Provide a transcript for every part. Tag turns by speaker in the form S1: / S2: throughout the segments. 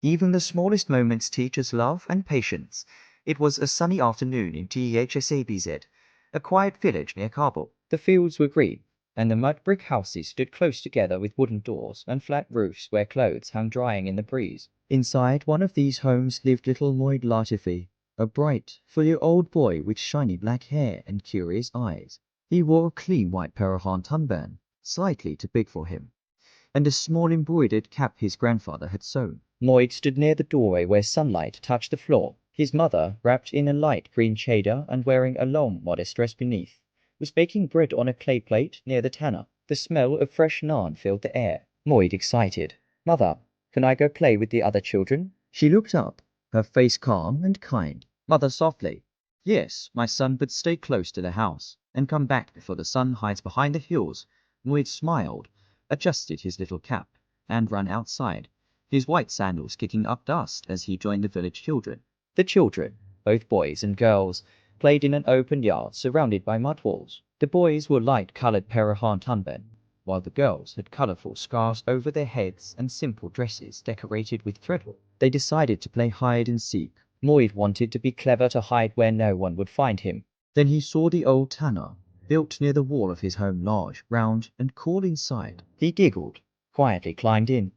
S1: Even the smallest moments teach us love and patience. It was a sunny afternoon in Thsabz, a quiet village near Kabul. The fields were green, and the mud brick houses stood close together with wooden doors and flat roofs where clothes hung drying in the breeze. Inside one of these homes lived little Moied Latifi, a bright, fully-old boy with shiny black hair and curious eyes. He wore a clean white Parahan turban, slightly too big for him, and a small embroidered cap his grandfather had sewn. Moied stood near the doorway where sunlight touched the floor. His mother, wrapped in a light green chador and wearing a long, modest dress beneath, was baking bread on a clay plate near the tanner. The smell of fresh naan filled the air. Moied excited. "Mother, can I go play with the other children?" She looked up, her face calm and kind. Mother softly. "Yes, my son, but stay close to the house, and come back before the sun hides behind the hills." Moied smiled, adjusted his little cap, and ran outside, his white sandals kicking up dust as he joined the village children. The children, both boys and girls, played in an open yard surrounded by mud walls. The boys wore light-colored Parahan turban, while the girls had colorful scarves over their heads and simple dresses decorated with threadwork. They decided to play hide and seek. Moied wanted to be clever to hide where no one would find him. Then he saw the old tanner, built near the wall of his home, large, round, and cool inside. He giggled, quietly climbed in,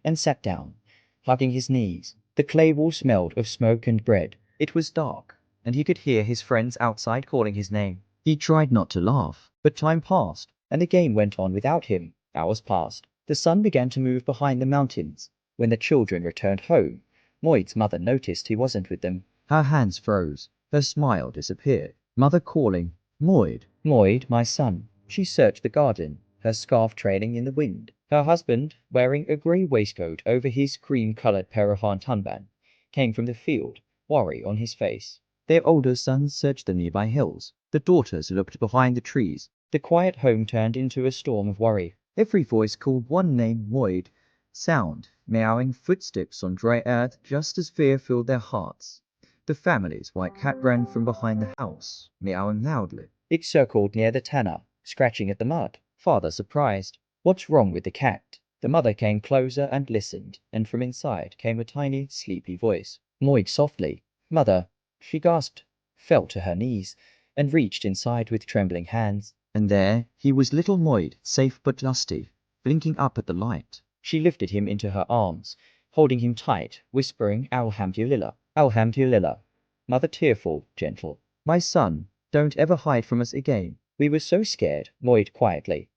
S1: and sat down, hugging his knees. The clay wall smelled of smoke and bread. It was dark, and he could hear his friends outside calling his name. He tried not to laugh, but time passed, and the game went on without him. Hours passed. The sun began to move behind the mountains. When the children returned home, Moid's mother noticed he wasn't with them. Her hands froze. Her smile disappeared. Mother calling, "Moid, Moid, my son." She searched the garden, her scarf trailing in the wind. Her husband, wearing a grey waistcoat over his cream-colored Parahan turban, came from the field, worry on his face. Their older sons searched the nearby hills. The daughters looked behind the trees. The quiet home turned into a storm of worry. Every voice called one name, Moid. Sound, meowing footsteps on dry earth, just as fear filled their hearts. The family's white cat ran from behind the house, meowing loudly. It circled near the tanner, scratching at the mud. Father surprised. "What's wrong with the cat?" The mother came closer and listened, and from inside came a tiny, sleepy voice. "Moid softly." "Mother," she gasped, fell to her knees, and reached inside with trembling hands. And there he was, little Moid, safe but dusty, blinking up at the light. She lifted him into her arms, holding him tight, whispering, "Alhamdulillah, Alhamdulillah." Mother tearful, gentle. "My son, don't ever hide from us again." "We were so scared," Moid quietly.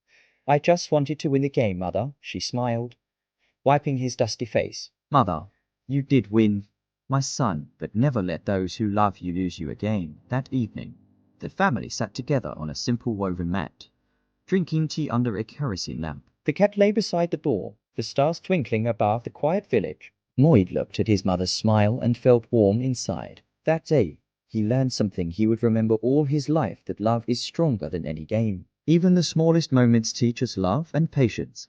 S1: "I just wanted to win the game, Mother," she smiled, wiping his dusty face. "Mother, you did win, my son, but never let those who love you lose you again." That evening, the family sat together on a simple woven mat, drinking tea under a kerosene lamp. The cat lay beside the door, the stars twinkling above the quiet village. Moid looked at his mother's smile and felt warm inside. That day, he learned something he would remember all his life, that love is stronger than any game. Even the smallest moments teach us love and patience.